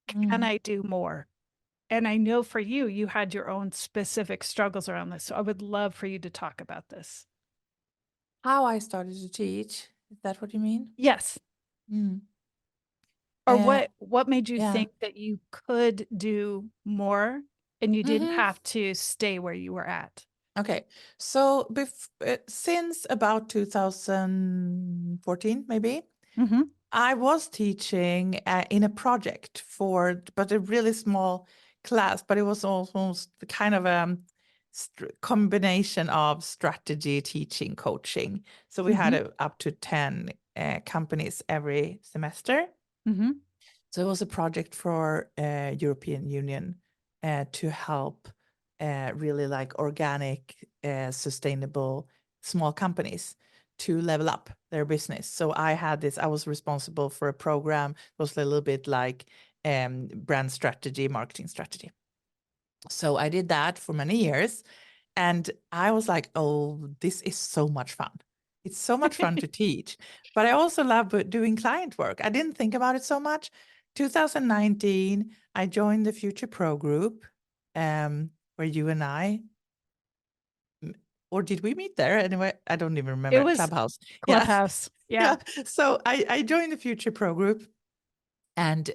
Can I do more? And I know for you, you had your own specific struggles around this. So I would love for you to talk about this. How I started to teach. Is that what you mean? Yes. Mm. Or Uh, what made you yeah. think that you could do more and you didn't Mhm. have to stay where you were at? Okay. So since about 2014, maybe, Mm-hmm. I was teaching in a project but a really small class, but it was almost kind of a combination of strategy, teaching, coaching. So we had up to 10 companies every semester. Mm-hmm. So it was a project for European Union to help really like organic, sustainable small companies to level up their business. So I was responsible for a program. It was a little bit like brand strategy, marketing strategy. So I did that for many years. And I was like, oh, this is so much fun. It's so much fun to teach. But I also love doing client work. I didn't think about it so much. 2019, I joined the Future Pro group, where you and I, or did we meet there? Anyway, I don't even It remember. was Clubhouse. Yeah. Clubhouse. Yeah. Yeah. So I joined the Future Pro group. And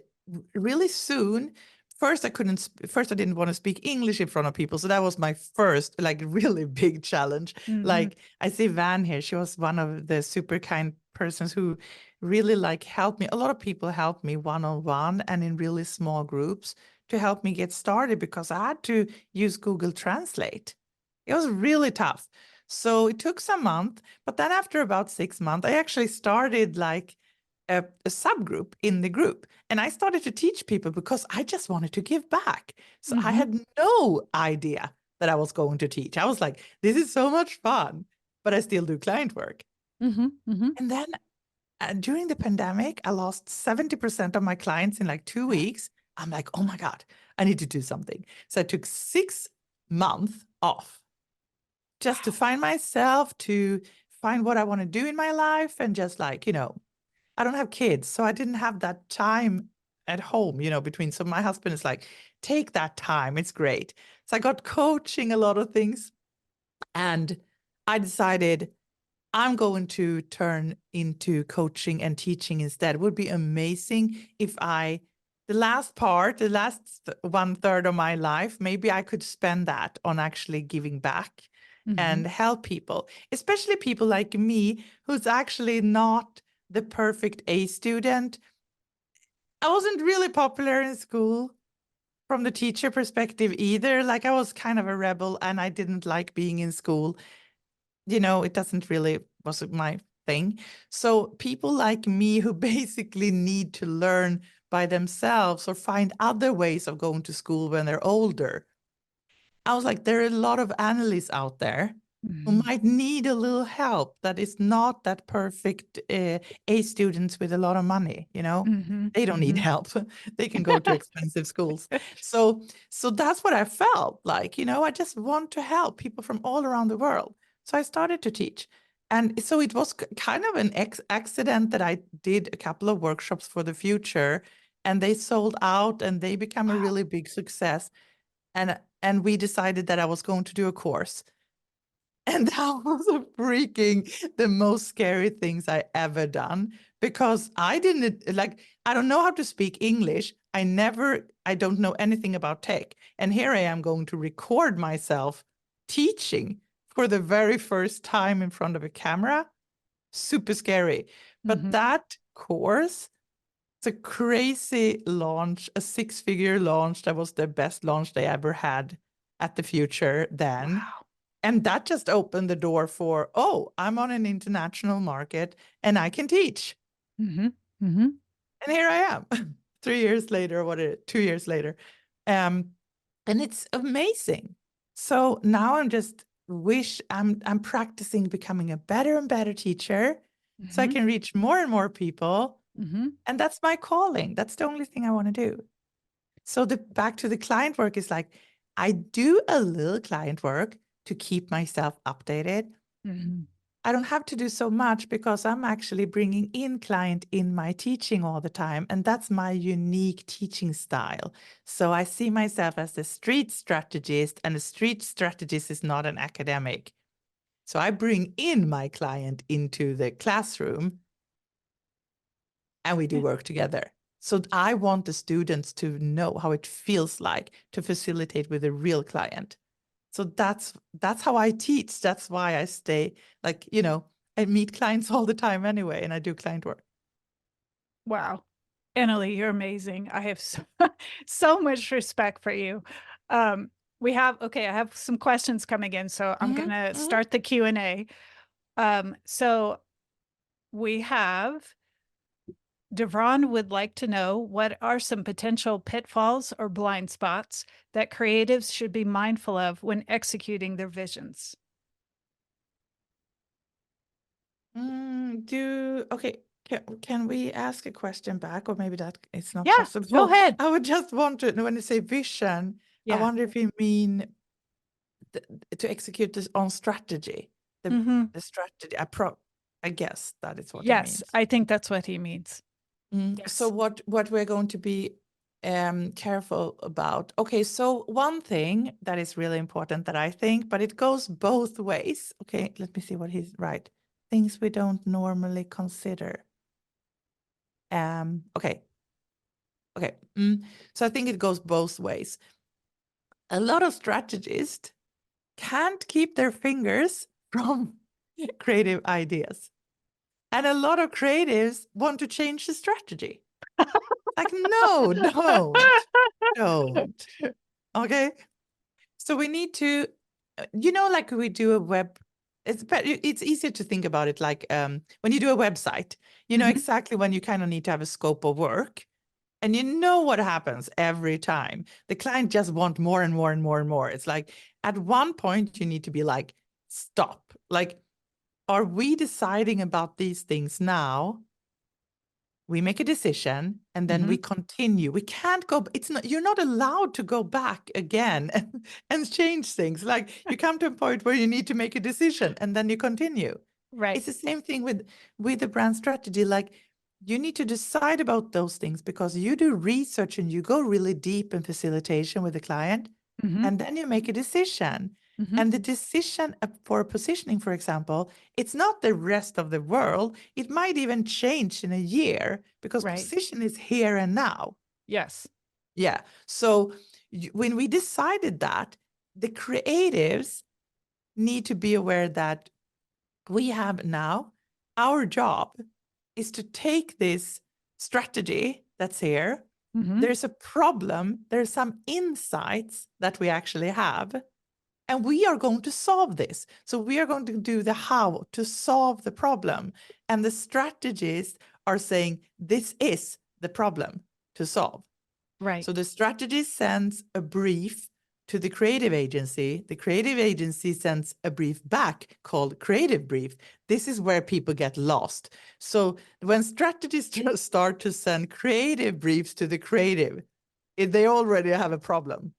really soon, first I didn't want to speak English in front of people. So that was my first like really big challenge. Mm-hmm. Like I see Van here. She was one of the super kind persons who really like helped me. A lot of people helped me one-on-one and in really small groups to help me get started because I had to use Google Translate. It was really tough. So it took some months, but then after about 6 months, I actually started like a subgroup in the group. And I started to teach people because I just wanted to give back. So I had no idea that I was going to teach. I was like, this is so much fun, but I still do client work. Mm-hmm. Mm-hmm. And then during the pandemic, I lost 70% of my clients in like 2 weeks. I'm like, oh my God, I need to do something. So I took 6 months off just to find myself, to find what I want to do in my life, and just like, I don't have kids, so I didn't have that time at home, between. So my husband is like, take that time. It's great. So I got coaching a lot of things. And I decided I'm going to turn into coaching and teaching instead. It would be amazing if the last 1/3 of my life, maybe I could spend that on actually giving back and help people, especially people like me, who's actually not the perfect A student. I wasn't really popular in school from the teacher perspective either. Like I was kind of a rebel and I didn't like being in school. It doesn't really wasn't my thing. So people like me who basically need to learn by themselves or find other ways of going to school when they're older. I was like, there are a lot of Annelies out there who might need a little help that is not that perfect A students with a lot of money, They don't need help. They can go to expensive schools. So that's what I felt like, I just want to help people from all around the world. So I started to teach. And so it was kind of an accident that I did a couple of workshops for the Future, and they sold out and they become a really big success. And we decided that I was going to do a course. And that was the most scary things I ever done, because I don't know how to speak English. I don't know anything about tech. And here I am going to record myself teaching for the very first time in front of a camera. Super scary. But that course, it's a crazy launch, a 6-figure launch. That was the best launch they ever had at the Future then. Wow. And that just opened the door for, oh, I'm on an international market and I can teach. Mm-hmm. Mm-hmm. And here I am 3 years later, 2 years later. And it's amazing. So now I'm practicing becoming a better and better teacher so I can reach more and more people. And that's my calling. That's the only thing I want to do. So back to the client work is like, I do a little client work to keep myself updated. I don't have to do so much because I'm actually bringing in client in my teaching all the time. And that's my unique teaching style. So I see myself as a street strategist, and a street strategist is not an academic. So I bring in my client into the classroom and we do work together. So I want the students to know how it feels like to facilitate with a real client. So that's how I teach. That's why I stay like, I meet clients all the time anyway, and I do client work. Wow. Anneli, you're amazing. I have so much respect for you. I have some questions coming in, so I'm going to start the Q&A. So we have Devron would like to know, what are some potential pitfalls or blind spots that creatives should be mindful of when executing their visions? Can we ask a question back, or maybe that it's not Yeah, possible? go ahead. I would just want to know, when you say vision, I Yeah. wonder if you mean to execute this on strategy, the strategy. I guess that is what he Yes, means. I think that's what he means. Yes. So what we're going to be careful about. Okay, so one thing that is really important that I think, but it goes both ways. Okay, let me see what he's right. Things we don't normally consider. Okay. So I think it goes both ways. A lot of strategists can't keep their fingers from creative ideas. And a lot of creatives want to change the strategy. Like, no, don't. Okay. So we need to, like we do a web, it's easier to think about it like when you do a website, you know exactly when you kind of need to have a scope of work. And you know what happens every time. The client just want more and more and more and more. It's like at one point you need to be like, stop. Like, are we deciding about these things now? We make a decision and then we continue. We can't go, you're not allowed to go back again and change things. Like, you come to a point where you need to make a decision and then you continue. Right. It's the same thing with the brand strategy. Like, you need to decide about those things because you do research and you go really deep in facilitation with the client, and then you make a decision. And the decision for positioning, for example, it's not the rest of the world. It might even change in a year because position is here and now. Yes. Yeah. So when we decided that, the creatives need to be aware that we have now, our job is to take this strategy that's here. There's a problem, there's some insights that we actually have, and we are going to solve this. So we are going to do the how to solve the problem. And the strategists are saying, this is the problem to solve. Right. So the strategist sends a brief to the creative agency. The creative agency sends a brief back called creative brief. This is where people get lost. So when strategists start to send creative briefs to the creative, they already have a problem.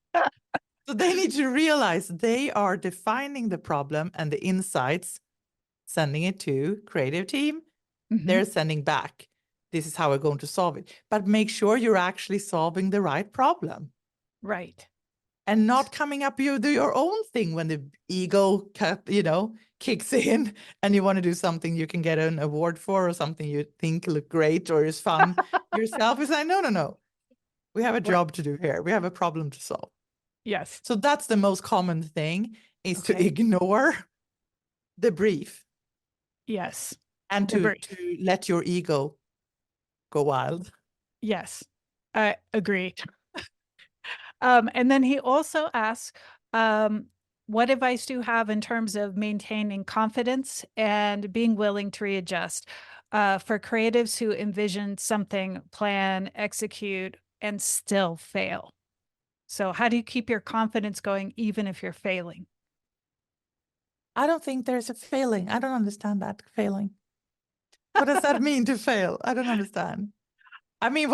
So they need to realize they are defining the problem and the insights, sending it to creative team. They're sending back, this is how we're going to solve it. But make sure you're actually solving the right problem. Right. And not coming up with your own thing when the ego kicks in and you want to do something you can get an award for, or something you think look great or is fun yourself. Is like, no. We have a job to do here. We have a problem to solve. Yes. So that's the most common thing, is to ignore the brief. Yes. And to let your ego go wild. Yes, I agree. And then he also asks, what advice do you have in terms of maintaining confidence and being willing to readjust for creatives who envision something, plan, execute, and still fail? So how do you keep your confidence going even if you're failing? I don't think there's a failing. I don't understand that failing. What does that mean to fail? I don't understand. I mean,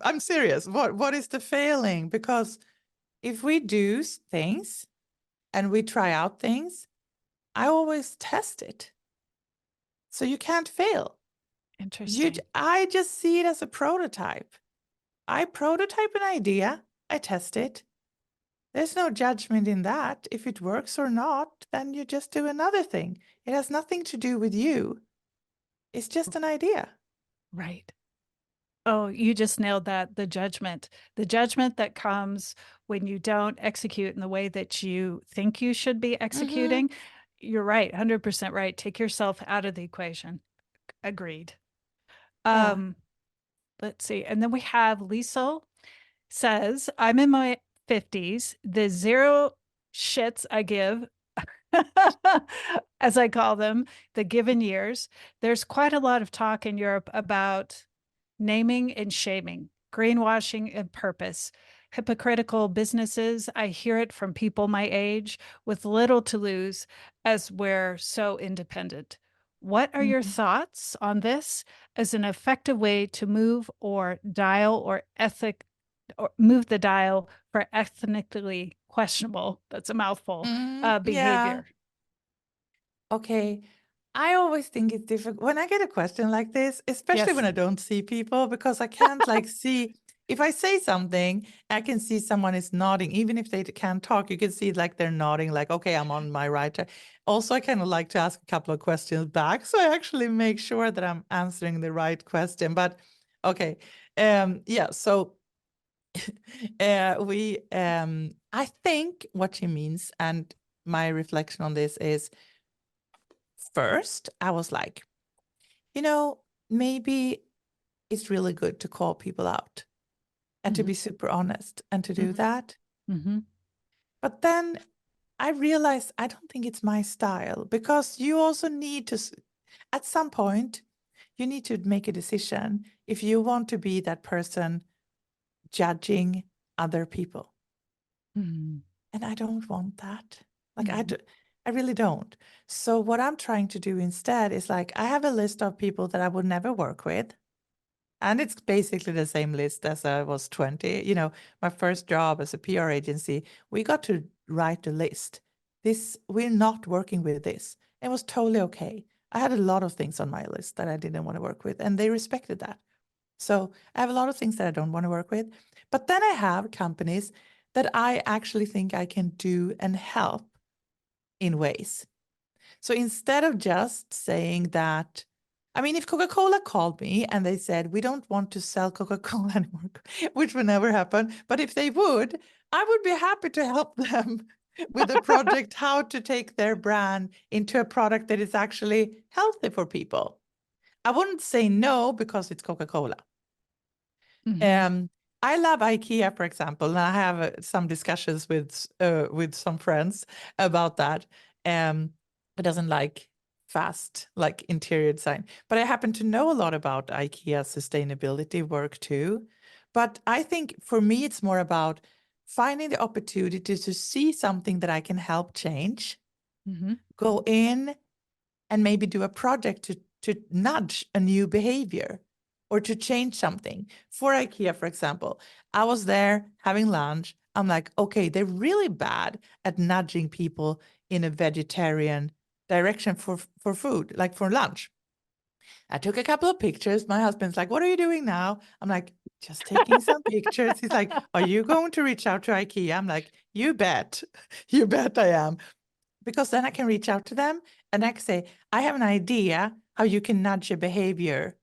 I'm serious. What is the failing? Because if we do things and we try out things, I always test it. So you can't fail. Interesting. I just see it as a prototype. I prototype an idea, I test it. There's no judgment in that. If it works or not, then you just do another thing. It has nothing to do with you. It's just an idea. Right. Oh, you just nailed that. The judgment that comes when you don't execute in the way that you think you should be executing. You're right. 100% right. Take yourself out of the equation. Agreed. Yeah. Let's see. And then we have Lisa says, I'm in my 50s. The zero shits I give, as I call them, the given years. There's quite a lot of talk in Europe about naming and shaming, greenwashing and purpose, hypocritical businesses. I hear it from people my age with little to lose as we're so independent. What are your thoughts on this as an effective way to move or dial or move the dial for ethnically questionable, that's a mouthful, Yeah. behavior? Okay. I always think it's difficult when I get a question like this, especially Yes. when I don't see people, because I can't like see if I say something, I can see someone is nodding, even if they can't talk, you can see like they're nodding, like, okay, I'm on my right track. Also, I kind of like to ask a couple of questions back. So I actually make sure that I'm answering the right question. But okay. Yeah, so I think what she means, and my reflection on this is, first, I was like, maybe it's really good to call people out and to be super honest and to do that. But then I realized I don't think it's my style, because you also need to, at some point, you need to make a decision if you want to be that person judging other people. And I don't want that. Like I really don't. So what I'm trying to do instead is like, I have a list of people that I would never work with. And it's basically the same list as I was 20. My first job as a PR agency, we got to write a list. We're not working with this. It was totally okay. I had a lot of things on my list that I didn't want to work with, and they respected that. So I have a lot of things that I don't want to work with. But then I have companies that I actually think I can do and help in ways. So instead of just saying that, I mean, if Coca-Cola called me and they said, we don't want to sell Coca-Cola anymore, which would never happen, but if they would, I would be happy to help them with a project, how to take their brand into a product that is actually healthy for people. I wouldn't say no because it's Coca-Cola. I love IKEA, for example, and I have some discussions with some friends about that. It doesn't like fast, like interior design, but I happen to know a lot about IKEA sustainability work too. But I think for me, it's more about finding the opportunity to see something that I can help change, go in and maybe do a project to nudge a new behavior or to change something. For IKEA, for example, I was there having lunch. I'm like, okay, they're really bad at nudging people in a vegetarian direction for food, like for lunch. I took a couple of pictures. My husband's like, what are you doing now? I'm like, just taking some pictures. He's like, are you going to reach out to IKEA? I'm like, you bet. You bet I am. Because then I can reach out to them and I can say, I have an idea how you can nudge a behavior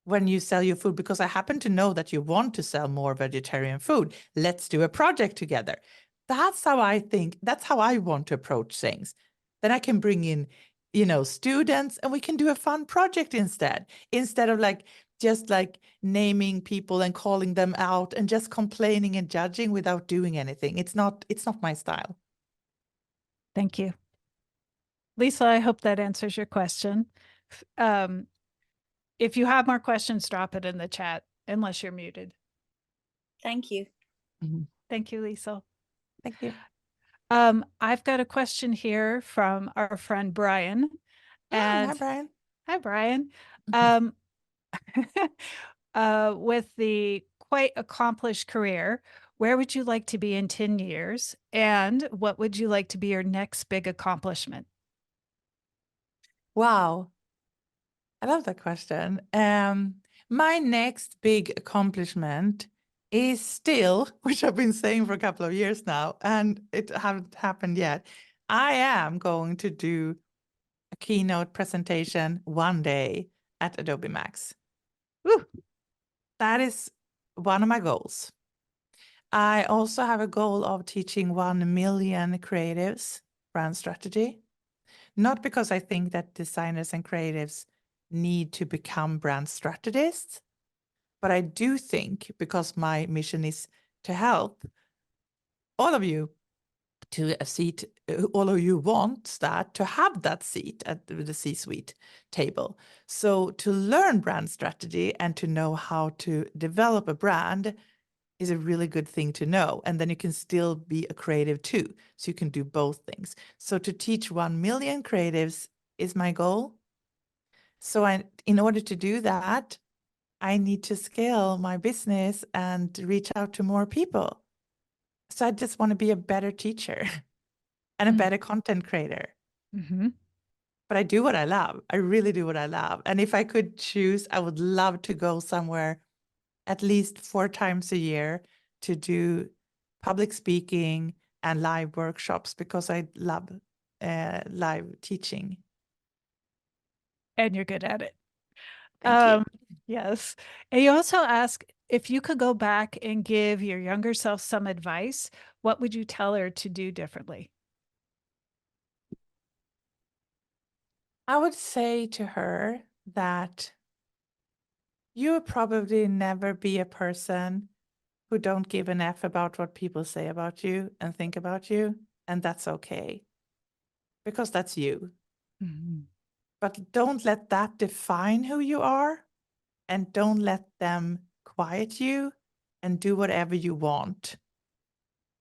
when you sell your food, because I happen to know that you want to sell more vegetarian food. Let's do a project together. That's how I think. That's how I want to approach things. Then I can bring in, students, and we can do a fun project instead of like just like naming people and calling them out and just complaining and judging without doing anything. It's not my style. Thank you. Lisa, I hope that answers your question. If you have more questions, drop it in the chat, unless you're muted. Thank you. Thank you, Lisa. Thank you. I've got a question here from our friend Brian. Hi, And Brian. hi, Brian. With the quite accomplished career, where would you like to be in 10 years? And what would you like to be your next big accomplishment? Wow. I love that question. My next big accomplishment is still, which I've been saying for a couple of years now, and it hasn't happened yet. I am going to do a keynote presentation one day at Adobe Max. Woo. That is one of my goals. I also have a goal of teaching 1 million creatives brand strategy. Not because I think that designers and creatives need to become brand strategists, but I do think, because my mission is to help all of you to a seat, all of you want that, to have that seat at the C-suite table. So to learn brand strategy and to know how to develop a brand is a really good thing to know. And then you can still be a creative too. So you can do both things. So to teach 1 million creatives is my goal. So in order to do that, I need to scale my business and reach out to more people. So I just want to be a better teacher and a better content creator. Mm-hmm. But I do what I love. I really do what I love. And if I could choose, I would love to go somewhere at least 4 times a year to do public speaking and live workshops, because I love live teaching. And you're good at it. Thank you. Yes. And you also ask, if you could go back and give your younger self some advice, what would you tell her to do differently? I would say to her that you will probably never be a person who don't give an F about what people say about you and think about you, and that's okay, because that's you. Mm-hmm. But don't let that define who you are, and don't let them quiet you and do whatever you want.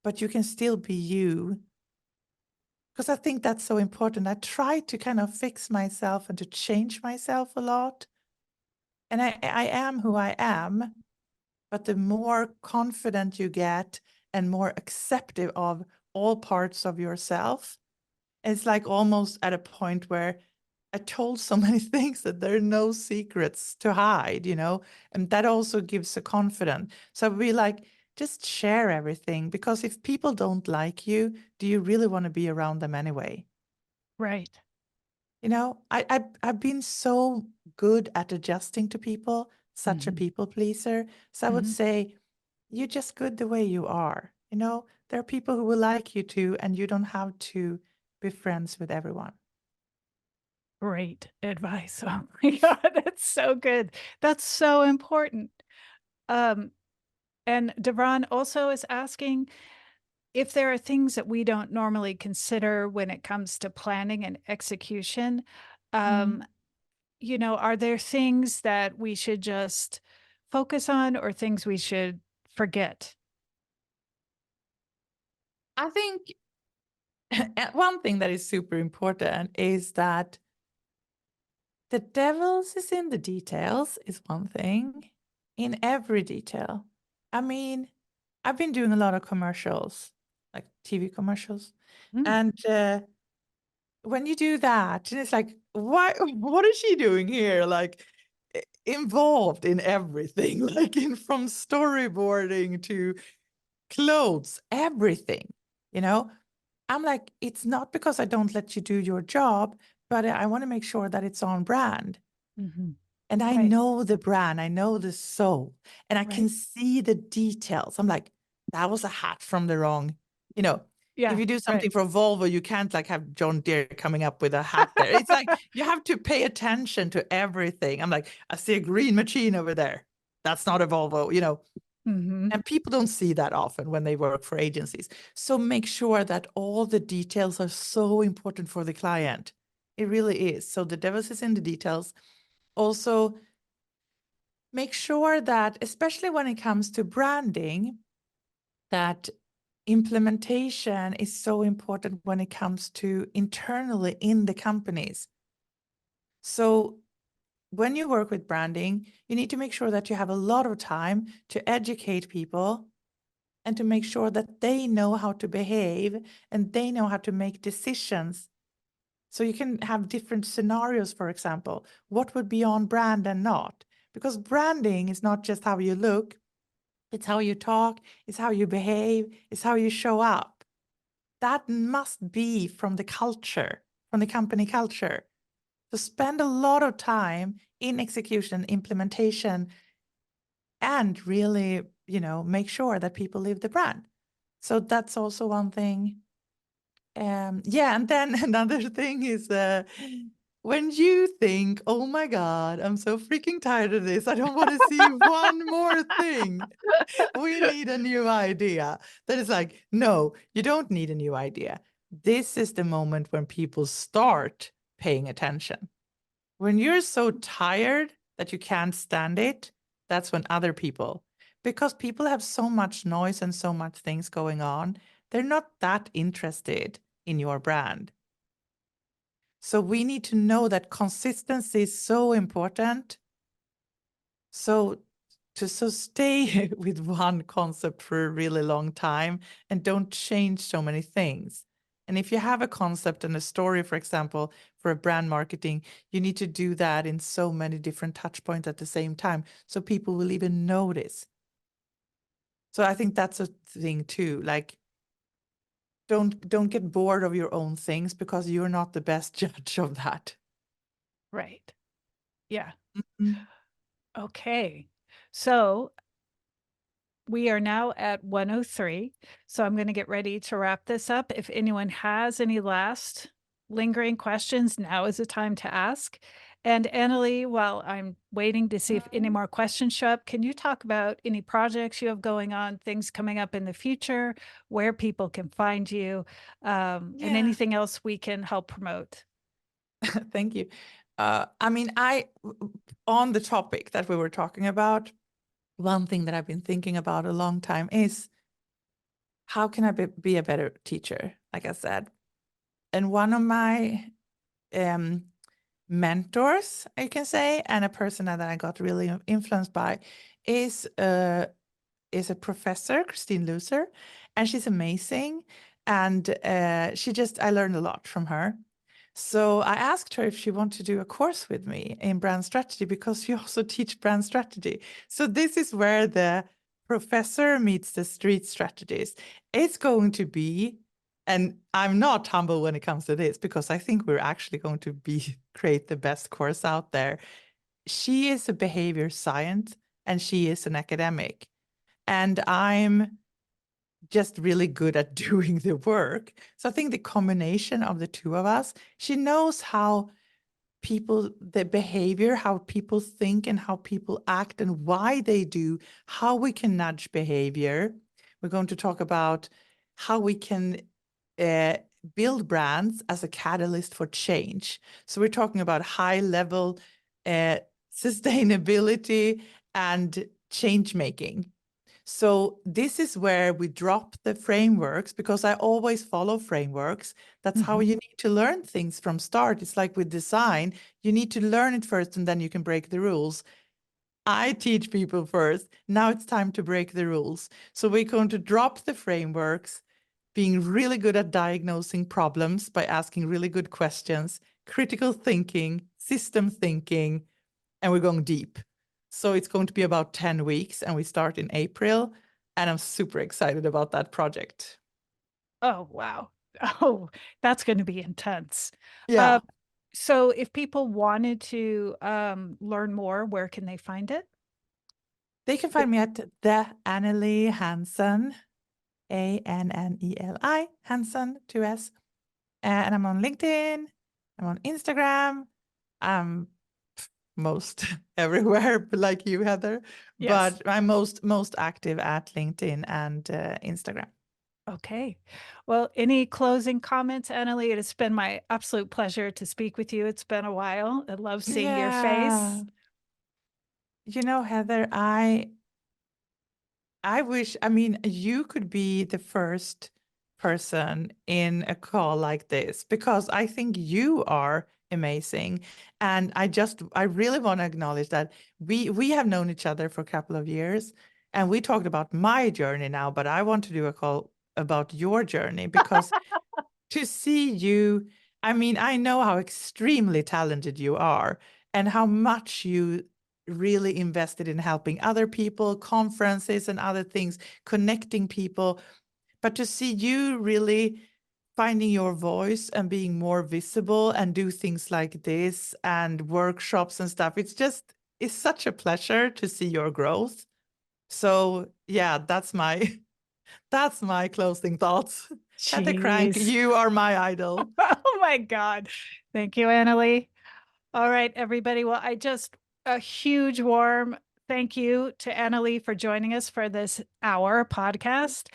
But you can still be you, because I think that's so important. I try to kind of fix myself and to change myself a lot. And I am who I am, but the more confident you get and more accepting of all parts of yourself, it's like almost at a point where I told so many things that there are no secrets to hide, and that also gives a confidence. So we like, just share everything, because if people don't like you, do you really want to be around them anyway? Right. I've been so good at adjusting to people, such a people pleaser. So I would say, you're just good the way you are. There are people who will like you too, and you don't have to be friends with everyone. Great advice. Oh my God, that's so good. That's so important. And Devron also is asking if there are things that we don't normally consider when it comes to planning and execution. Mm. Are there things that we should just focus on or things we should forget? I think one thing that is super important is that the devil's is in the details, is one thing, in every detail. I mean, I've been doing a lot of commercials, like TV commercials. And when you do that, and it's like, what is she doing here? Like, involved in everything, like from storyboarding to clothes, everything, I'm like, it's not because I don't let you do your job, but I want to make sure that it's on brand. And I Right. know the brand, I know the soul, and I can Right. see the details. I'm like, that was a hat from the wrong, Yeah. if you do Right. something for Volvo, you can't like have John Deere coming up with a hat there. It's like, you have to pay attention to everything. I'm like, I see a green machine over there. That's not a Volvo, And people don't see that often when they work for agencies. So make sure that all the details are so important for the client. It really is. So the devil is in the details. Also, make sure that, especially when it comes to branding, that implementation is so important when it comes to internally in the companies. So when you work with branding, you need to make sure that you have a lot of time to educate people and to make sure that they know how to behave and they know how to make decisions. So you can have different scenarios, for example, what would be on brand and not. Because branding is not just how you look, it's how you talk, it's how you behave, it's how you show up. That must be from the culture, from the company culture. So spend a lot of time in execution, implementation, and really, make sure that people live the brand. So that's also one thing. Yeah, and then another thing is when you think, oh my God, I'm so freaking tired of this. I don't want to see one more thing. We need a new idea. That is like, no, you don't need a new idea. This is the moment when people start paying attention. When you're so tired that you can't stand it, that's when other people, because people have so much noise and so much things going on, they're not that interested in your brand. So we need to know that consistency is so important. So to stay with one concept for a really long time and don't change so many things. And if you have a concept and a story, for example, for a brand marketing, you need to do that in so many different touch points at the same time, so people will even notice. So I think that's a thing too. Like, don't get bored of your own things because you're not the best judge of that. Right. Yeah. Mhm. Okay. So we are now at 1:03. So I'm going to get ready to wrap this up. If anyone has any last lingering questions, now is the time to ask. And Anneli, while I'm waiting to see if any more questions show up, can you talk about any projects you have going on, things coming up in the future, where people can find you, and Yeah. anything else we can help promote? Thank you. I mean, on the topic that we were talking about, one thing that I've been thinking about a long time is how can I be a better teacher, like I said. And one of my mentors, I can say, and a person that I got really influenced by is a professor, Christine Loser, and she's amazing. And I learned a lot from her. So I asked her if she wanted to do a course with me in brand strategy, because she also teach brand strategy. So this is where the professor meets the street strategist. It's going to be, and I'm not humble when it comes to this, because I think we're actually going to create the best course out there. She is a behavior science and she is an academic. And I'm just really good at doing the work. So I think the combination of the two of us, she knows how the behavior, how people think and how people act and why they do, how we can nudge behavior. We're going to talk about how we can build brands as a catalyst for change. So we're talking about high level sustainability and change making. So this is where we drop the frameworks, because I always follow frameworks. That's how you need to learn things from start. It's like with design, you need to learn it first and then you can break the rules. I teach people first. Now it's time to break the rules. So we're going to drop the frameworks, being really good at diagnosing problems by asking really good questions, critical thinking, system thinking, and we're going deep. So it's going to be about 10 weeks and we start in April. And I'm super excited about that project. Oh, wow. Oh, that's going to be intense. Yeah. So if people wanted to learn more, where can they find it? They can find me at the Anneli Hansson, Anneli Hansson, 2S. And I'm on LinkedIn. I'm on Instagram. I'm most everywhere, like you, Heather. Yes. But I'm most active at LinkedIn and Instagram. Okay. Well, any closing comments, Anneli? It has been my absolute pleasure to speak with you. It's been a while. I love seeing your face. Yeah. Heather, I I wish, I mean, you could be the first person in a call like this because I think you are amazing. And I really want to acknowledge that we have known each other for a couple of years and we talked about my journey now, but I want to do a call about your journey because to see you, I mean, I know how extremely talented you are and how much you really invested in helping other people, conferences and other things, connecting people. But to see you really finding your voice and being more visible and do things like this and workshops and stuff, it's such a pleasure to see your growth. So yeah, that's my closing thoughts. At a crank, Jeez. you are my idol. Oh my God. Thank you, Anneli. All right, everybody. Well, a huge warm thank you to Anneli for joining us for this hour podcast.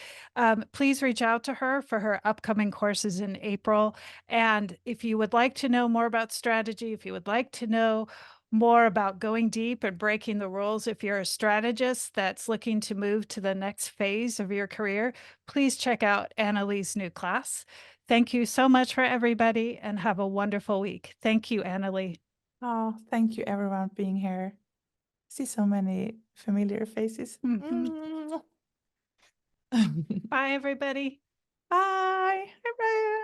Please reach out to her for her upcoming courses in April. And if you would like to know more about strategy, if you would like to know more about going deep and breaking the rules, if you're a strategist that's looking to move to the next phase of your career, please check out Anneli's new class. Thank you so much for everybody and have a wonderful week. Thank you, Anneli. Oh, thank you everyone being here. See so many familiar faces. Mhm. Bye, everybody. Bye. Bye.